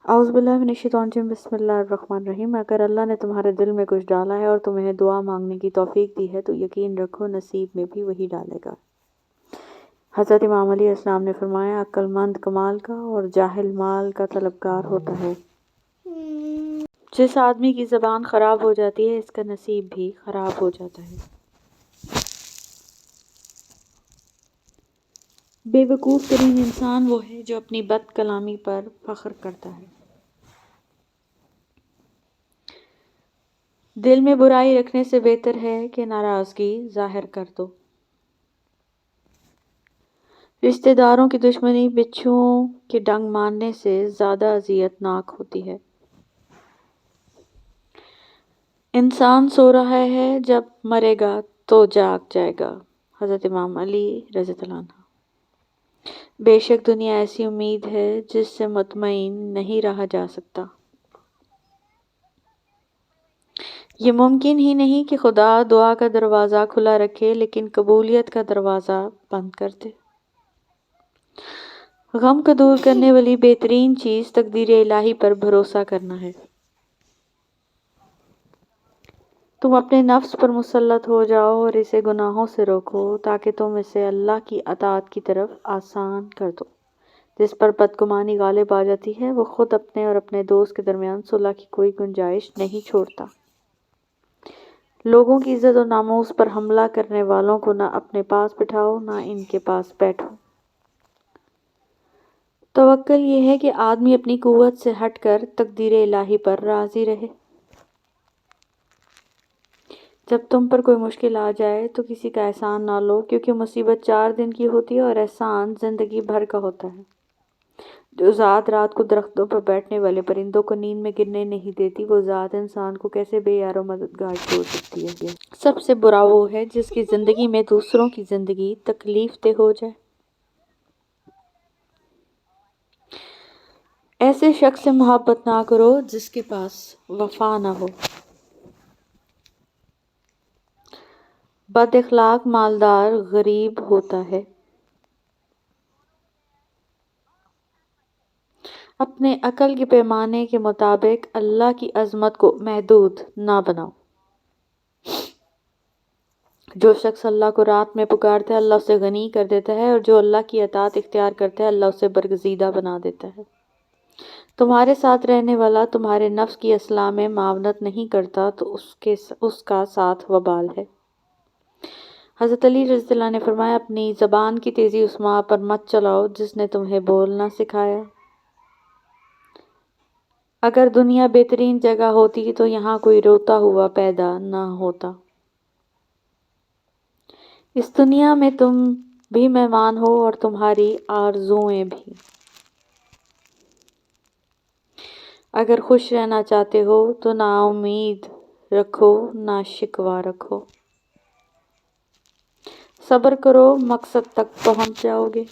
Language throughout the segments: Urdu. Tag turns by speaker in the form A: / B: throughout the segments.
A: اعوذ باللہ من الشیطان الرجیم، بسم اللہ الرحمن الرحیم۔ اگر اللہ نے تمہارے دل میں کچھ ڈالا ہے اور تمہیں دعا مانگنے کی توفیق دی ہے تو یقین رکھو نصیب میں بھی وہی ڈالے گا۔ حضرت امام علیہ السلام نے فرمایا، عقل مند کمال کا اور جاہل مال کا طلبگار ہوتا ہے۔ جس آدمی کی زبان خراب ہو جاتی ہے اس کا نصیب بھی خراب ہو جاتا ہے۔ بے وقوف ترین انسان وہ ہے جو اپنی بد کلامی پر فخر کرتا ہے۔ دل میں برائی رکھنے سے بہتر ہے کہ ناراضگی ظاہر کر دو۔ رشتہ داروں کی دشمنی بچھوؤں کے ڈنگ مارنے سے زیادہ اذیت ناک ہوتی ہے۔ انسان سو رہا ہے، جب مرے گا تو جاگ جائے گا۔ حضرت امام علی رضی اللہ عنہ۔ بے شک دنیا ایسی امید ہے جس سے مطمئن نہیں رہا جا سکتا۔ یہ ممکن ہی نہیں کہ خدا دعا کا دروازہ کھلا رکھے لیکن قبولیت کا دروازہ بند کر دے۔ غم کو دور کرنے والی بہترین چیز تقدیر الہی پر بھروسہ کرنا ہے۔ تم اپنے نفس پر مسلط ہو جاؤ اور اسے گناہوں سے روکو تاکہ تم اسے اللہ کی اطاعت کی طرف آسان کر دو۔ جس پر بدگمانی غالب آ جاتی ہے وہ خود اپنے اور اپنے دوست کے درمیان صلح کی کوئی گنجائش نہیں چھوڑتا۔ لوگوں کی عزت و ناموس پر حملہ کرنے والوں کو نہ اپنے پاس بٹھاؤ نہ ان کے پاس بیٹھو۔ توکل یہ ہے کہ آدمی اپنی قوت سے ہٹ کر تقدیر الہی پر راضی رہے۔ جب تم پر کوئی مشکل آ جائے تو کسی کا احسان نہ لو، کیونکہ مصیبت 4 دن کی ہوتی ہے اور احسان زندگی بھر کا ہوتا ہے۔ جو ذات رات کو درختوں پر بیٹھنے والے پرندوں کو نیند میں گرنے نہیں دیتی، وہ ذات انسان کو کیسے بے یار و مددگار چھوڑ سکتی ہے۔ سب سے برا وہ ہے جس کی زندگی میں دوسروں کی زندگی تکلیف دہ ہو جائے۔ ایسے شخص سے محبت نہ کرو جس کے پاس وفا نہ ہو۔ بد اخلاق مالدار غریب ہوتا ہے۔ اپنے عقل کے پیمانے کے مطابق اللہ کی عظمت کو محدود نہ بناؤ۔ جو شخص اللہ کو رات میں پکارتا ہے اللہ اسے غنی کر دیتا ہے، اور جو اللہ کی اطاعت اختیار کرتا ہے اللہ اسے برگزیدہ بنا دیتا ہے۔ تمہارے ساتھ رہنے والا تمہارے نفس کی اصلاح میں معاونت نہیں کرتا تو اس کا ساتھ وبال ہے۔ حضرت علی رضی اللہ عنہ نے فرمایا، اپنی زبان کی تیزی اس ماں پر مت چلاؤ جس نے تمہیں بولنا سکھایا۔ اگر دنیا بہترین جگہ ہوتی تو یہاں کوئی روتا ہوا پیدا نہ ہوتا۔ اس دنیا میں تم بھی مہمان ہو اور تمہاری آرزوئیں بھی۔ اگر خوش رہنا چاہتے ہو تو نہ امید رکھو نہ شکوہ رکھو۔ صبر کرو مقصد تک پہنچ جاؤ گے۔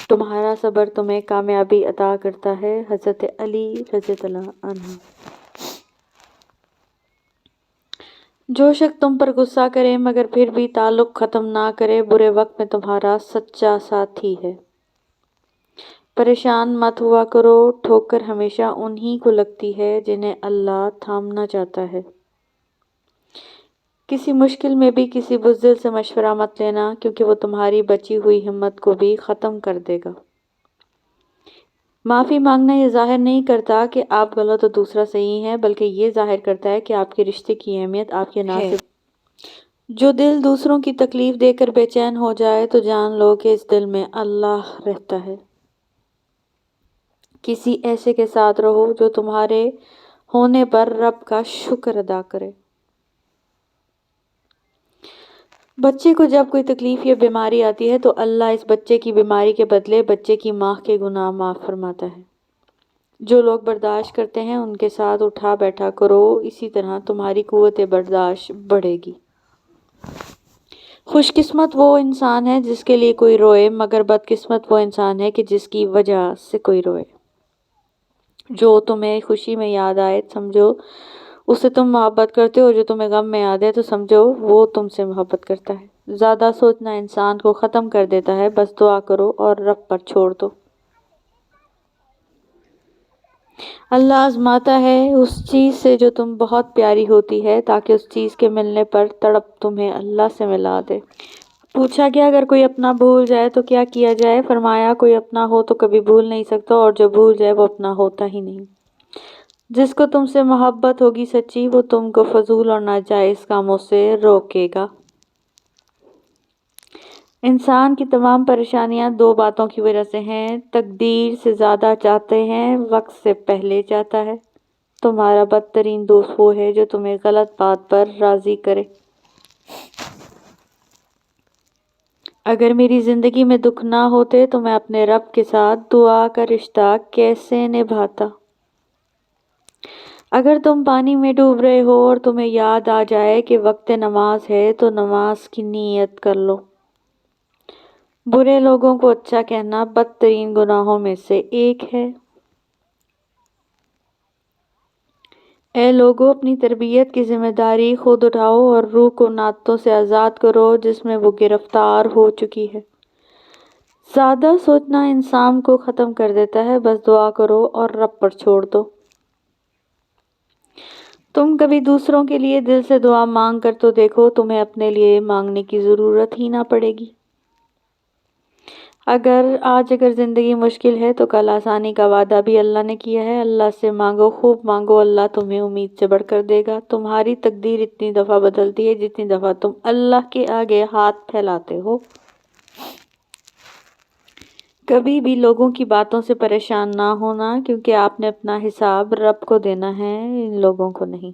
A: تمہارا صبر تمہیں کامیابی عطا کرتا ہے۔ حضرت علی رضی اللہ عنہ۔ جو شخص تم پر غصہ کرے مگر پھر بھی تعلق ختم نہ کرے، برے وقت میں تمہارا سچا ساتھی ہے۔ پریشان مت ہوا کرو، ٹھوکر ہمیشہ انہی کو لگتی ہے جنہیں اللہ تھامنا چاہتا ہے۔ کسی مشکل میں بھی کسی بزدل سے مشورہ مت لینا، کیونکہ وہ تمہاری بچی ہوئی ہمت کو بھی ختم کر دے گا۔ معافی مانگنا یہ ظاہر نہیں کرتا کہ آپ غلط اور دوسرا صحیح ہے، بلکہ یہ ظاہر کرتا ہے کہ آپ کے رشتے کی اہمیت آپ کے ناصب ہے۔ جو دل دوسروں کی تکلیف دے کر بے چین ہو جائے تو جان لو کہ اس دل میں اللہ رہتا ہے۔ کسی ایسے کے ساتھ رہو جو تمہارے ہونے پر رب کا شکر ادا کرے۔ بچے کو جب کوئی تکلیف یا بیماری آتی ہے تو اللہ اس بچے کی بیماری کے بدلے بچے کی ماں کے گناہ معاف فرماتا ہے۔ جو لوگ برداشت کرتے ہیں ان کے ساتھ اٹھا بیٹھا کرو، اسی طرح تمہاری قوت برداشت بڑھے گی۔ خوش قسمت وہ انسان ہے جس کے لیے کوئی روئے، مگر بد قسمت وہ انسان ہے کہ جس کی وجہ سے کوئی روئے۔ جو تمہیں خوشی میں یاد آئے سمجھو اس سے تم محبت کرتے ہو، جو تمہیں غم میں یاد ہے تو سمجھو وہ تم سے محبت کرتا ہے۔ زیادہ سوچنا انسان کو ختم کر دیتا ہے، بس دعا کرو اور رب پر چھوڑ دو۔ اللہ آزماتا ہے اس چیز سے جو تم بہت پیاری ہوتی ہے، تاکہ اس چیز کے ملنے پر تڑپ تمہیں اللہ سے ملا دے۔ پوچھا کہ اگر کوئی اپنا بھول جائے تو کیا کیا جائے؟ فرمایا کوئی اپنا ہو تو کبھی بھول نہیں سکتا، اور جو بھول جائے وہ اپنا ہوتا ہی نہیں۔ جس کو تم سے محبت ہوگی سچی، وہ تم کو فضول اور ناجائز کاموں سے روکے گا۔ انسان کی تمام پریشانیاں دو باتوں کی وجہ سے ہیں، تقدیر سے زیادہ چاہتے ہیں، وقت سے پہلے چاہتا ہے۔ تمہارا بدترین دوست وہ ہے جو تمہیں غلط بات پر راضی کرے۔ اگر میری زندگی میں دکھ نہ ہوتے تو میں اپنے رب کے ساتھ دعا کا رشتہ کیسے نبھاتا؟ اگر تم پانی میں ڈوب رہے ہو اور تمہیں یاد آ جائے کہ وقت نماز ہے تو نماز کی نیت کر لو۔ برے لوگوں کو اچھا کہنا بدترین گناہوں میں سے ایک ہے۔ اے لوگو، اپنی تربیت کی ذمہ داری خود اٹھاؤ اور روح کو نعتوں سے آزاد کرو جس میں وہ گرفتار ہو چکی ہے۔ زیادہ سوچنا انسان کو ختم کر دیتا ہے، بس دعا کرو اور رب پر چھوڑ دو۔ تم کبھی دوسروں کے لیے دل سے دعا مانگ کر تو دیکھو، تمہیں اپنے لیے مانگنے کی ضرورت ہی نہ پڑے گی۔ اگر زندگی مشکل ہے تو کل آسانی کا وعدہ بھی اللہ نے کیا ہے۔ اللہ سے مانگو، خوب مانگو، اللہ تمہیں امید سے بڑھ کر دے گا۔ تمہاری تقدیر اتنی دفعہ بدلتی ہے جتنی دفعہ تم اللہ کے آگے ہاتھ پھیلاتے ہو۔ کبھی بھی لوگوں کی باتوں سے پریشان نہ ہونا، کیونکہ آپ نے اپنا حساب رب کو دینا ہے، ان لوگوں کو نہیں۔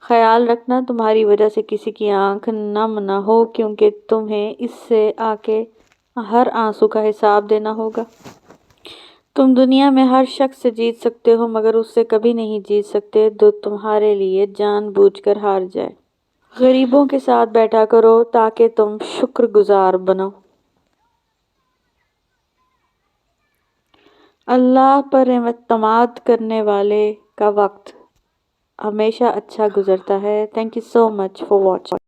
A: خیال رکھنا تمہاری وجہ سے کسی کی آنکھ نم نہ ہو، کیونکہ تمہیں اس سے آگے ہر آنسو کا حساب دینا ہوگا۔ تم دنیا میں ہر شخص سے جیت سکتے ہو، مگر اس سے کبھی نہیں جیت سکتے جو تمہارے لیے جان بوجھ کر ہار جائے۔ غریبوں کے ساتھ بیٹھا کرو تاکہ تم شکر گزار بنو۔ اللہ پر اعتماد کرنے والے کا وقت ہمیشہ اچھا گزرتا ہے۔ Thank you so much for watching.